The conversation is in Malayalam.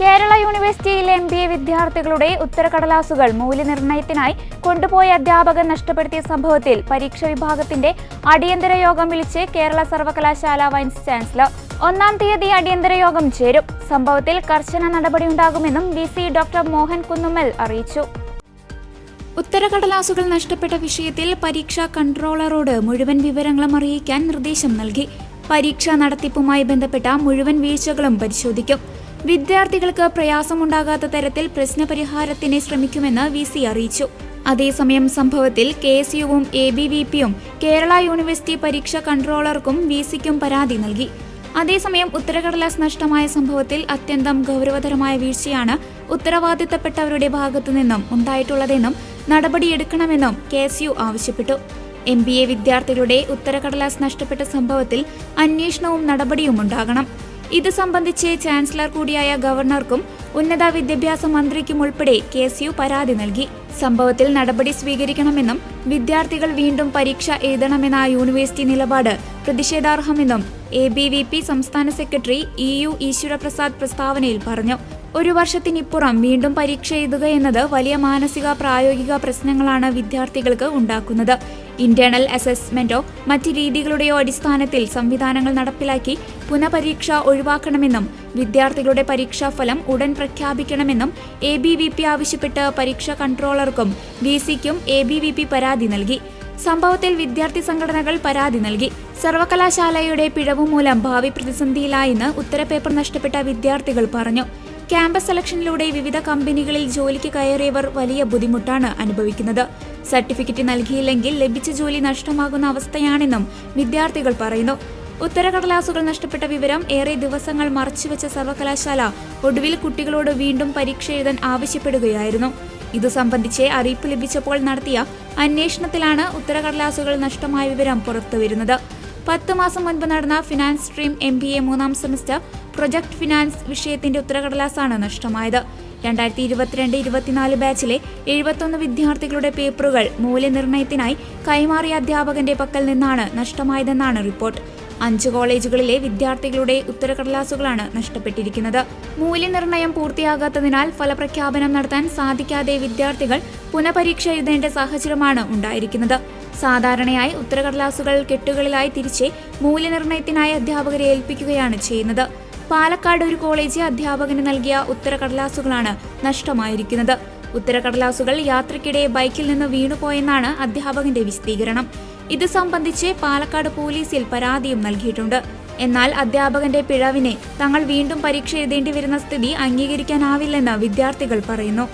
കേരള യൂണിവേഴ്സിറ്റിയിലെ MBA വിദ്യാർത്ഥികളുടെ ഉത്തരക്കടലാസുകൾ മൂല്യനിർണ്ണയത്തിനായി കൊണ്ടുപോയ അധ്യാപകൻ നഷ്ടപ്പെടുത്തിയ സംഭവത്തിൽ പരീക്ഷാ വിഭാഗത്തിന്റെ അടിയന്തര യോഗം വിളിച്ച് കേരള സർവകലാശാല വൈസ് ചാൻസലർ. 1-ാം തീയതി അടിയന്തര യോഗം ചേരും. സംഭവത്തിൽ കർശന നടപടിയുണ്ടാകുമെന്നും VC ഡോക്ടർ മോഹൻ കുന്നുമ്മൽ അറിയിച്ചു. ഉത്തരക്കടലാസുകൾ നഷ്ടപ്പെട്ട വിഷയത്തിൽ പരീക്ഷാ കൺട്രോളറോട് മുഴുവൻ വിവരങ്ങളും അറിയിക്കാൻ നിർദ്ദേശം നൽകി. പരീക്ഷാ നടത്തിപ്പുമായി ബന്ധപ്പെട്ട മുഴുവൻ വീഴ്ചകളും പരിശോധിക്കും. വിദ്യാർത്ഥികൾക്ക് പ്രയാസമുണ്ടാകാത്ത തരത്തിൽ പ്രശ്നപരിഹാരത്തിന് ശ്രമിക്കുമെന്ന് VC അറിയിച്ചു. അതേസമയം സംഭവത്തിൽ KSUവും ABVPയും കേരള യൂണിവേഴ്സിറ്റി പരീക്ഷാ കൺട്രോളർക്കും VCക്കും പരാതി നൽകി. അതേസമയം ഉത്തരക്കടലാസ് നഷ്ടമായ സംഭവത്തിൽ അത്യന്തം ഗൗരവതരമായ വീഴ്ചയാണ് ഉത്തരവാദിത്തപ്പെട്ടവരുടെ ഭാഗത്തുനിന്നും ഉണ്ടായിട്ടുള്ളതെന്നും നടപടിയെടുക്കണമെന്നും KSU ആവശ്യപ്പെട്ടു. MBA വിദ്യാർത്ഥികളുടെ ഉത്തരക്കടലാസ് നഷ്ടപ്പെട്ട സംഭവത്തിൽ അന്വേഷണവും നടപടിയും ഉണ്ടാകണം. ഇത് സംബന്ധിച്ച് ചാൻസലർ കൂടിയായ ഗവർണർക്കും ഉന്നത വിദ്യാഭ്യാസ മന്ത്രിക്കും ഉൾപ്പെടെ KSU പരാതി നൽകി. സംഭവത്തിൽ നടപടി സ്വീകരിക്കണമെന്നും വിദ്യാർത്ഥികൾ വീണ്ടും പരീക്ഷ എഴുതണമെന്ന യൂണിവേഴ്സിറ്റി നിലപാട് പ്രതിഷേധാർഹമെന്നും ABVP സംസ്ഥാന സെക്രട്ടറി EU ഈശ്വരപ്രസാദ് പ്രസ്താവനയിൽ പറഞ്ഞു. 1 വർഷത്തിനിപ്പുറം വീണ്ടും പരീക്ഷ എഴുതുകയെന്നത് വലിയ മാനസിക പ്രായോഗിക പ്രശ്നങ്ങളാണ് വിദ്യാർത്ഥികൾക്ക് ഉണ്ടാക്കുന്നത്. ഇന്റേണൽ അസസ്മെന്റോ മറ്റ് രീതികളുടെയോ അടിസ്ഥാനത്തിൽ സംവിധാനങ്ങൾ നടപ്പിലാക്കി പുനഃപരീക്ഷ ഒഴിവാക്കണമെന്നും വിദ്യാർത്ഥികളുടെ പരീക്ഷാഫലം ഉടൻ പ്രഖ്യാപിക്കണമെന്നും ABVP ആവശ്യപ്പെട്ട് പരീക്ഷാ കൺട്രോളർക്കും VCക്കും ABVP പരാതി നൽകി. സംഭവത്തിൽ വിദ്യാർത്ഥി സംഘടനകൾ പരാതി നൽകി. സർവകലാശാലയുടെ പിഴവ് മൂലം ഭാവി പ്രതിസന്ധിയിലായെന്ന് ഉത്തരപേപ്പർ നഷ്ടപ്പെട്ട വിദ്യാർത്ഥികൾ പറഞ്ഞു. ക്യാമ്പസ് സെലക്ഷനിലൂടെ വിവിധ കമ്പനികളിൽ ജോലിക്ക് കയറിയവർ വലിയ ബുദ്ധിമുട്ടാണ് അനുഭവിക്കുന്നത്. സർട്ടിഫിക്കറ്റ് നൽകിയില്ലെങ്കിൽ ലഭിച്ച ജോലി നഷ്ടമാകുന്ന അവസ്ഥയാണെന്നും വിദ്യാർത്ഥികൾ പറയുന്നു. ഉത്തരക്കടലാസുകൾ നഷ്ടപ്പെട്ട വിവരം ഏറെ ദിവസങ്ങൾ മറച്ചുവെച്ച സർവകലാശാല ഒടുവിൽ കുട്ടികളോട് വീണ്ടും പരീക്ഷ എഴുതാൻ ആവശ്യപ്പെടുകയായിരുന്നു. ഇതു സംബന്ധിച്ച് അറിയിപ്പ് ലഭിച്ചപ്പോൾ നടത്തിയ അന്വേഷണത്തിലാണ് ഉത്തരക്കടലാസുകൾ നഷ്ടമായ വിവരം പുറത്തുവരുന്നത്. 10 മാസം മുൻപ് നടന്ന finance stream MBA 3-ാം semester project finance വിഷയത്തിന്റെ ഉത്തരക്കടലാസാണ് നഷ്ടമായത്. 2022-24 ബാച്ചിലെ 71 വിദ്യാർത്ഥികളുടെ പേപ്പറുകൾ മൂല്യനിർണ്ണയത്തിനായി കൈമാറിയ അധ്യാപകന്റെ പക്കൽ നിന്നാണ് നഷ്ടമായതെന്നാണ് റിപ്പോർട്ട്. 5 കോളേജുകളിലെ വിദ്യാർത്ഥികളുടെ ഉത്തരക്കടലാസുകളാണ് നഷ്ടപ്പെട്ടിരിക്കുന്നത്. മൂല്യനിർണ്ണയം പൂർത്തിയാകാത്തതിനാൽ ഫലപ്രഖ്യാപനം നടത്താൻ സാധിക്കാതെ വിദ്യാർത്ഥികൾ പുനഃപരീക്ഷ എഴുതേണ്ട സാഹചര്യമാണ് ഉണ്ടായിരിക്കുന്നത്. സാധാരണയായി ഉത്തരക്കടലാസുകൾ കെട്ടുകളിലായി തിരിച്ച് മൂല്യനിർണ്ണയത്തിനായി അധ്യാപകരെ ഏൽപ്പിക്കുകയാണ് ചെയ്യുന്നത്. പാലക്കാട് ഒരു കോളേജ് അധ്യാപകന് നൽകിയ ഉത്തരക്കടലാസുകളാണ് നഷ്ടമായിരിക്കുന്നത്. ഉത്തരക്കടലാസുകൾ യാത്രയ്ക്കിടെ ബൈക്കിൽ നിന്ന് വീണുപോയെന്നാണ് അധ്യാപകന്റെ വിശദീകരണം. ഇത് സംബന്ധിച്ച് പാലക്കാട് പോലീസിൽ പരാതിയും നൽകിയിട്ടുണ്ട്. എന്നാൽ അധ്യാപകന്റെ പിഴവിനെ തങ്ങൾ വീണ്ടും പരീക്ഷ എഴുതേണ്ടി വരുന്ന സ്ഥിതി അംഗീകരിക്കാനാവില്ലെന്ന് വിദ്യാർത്ഥികൾ പറയുന്നു.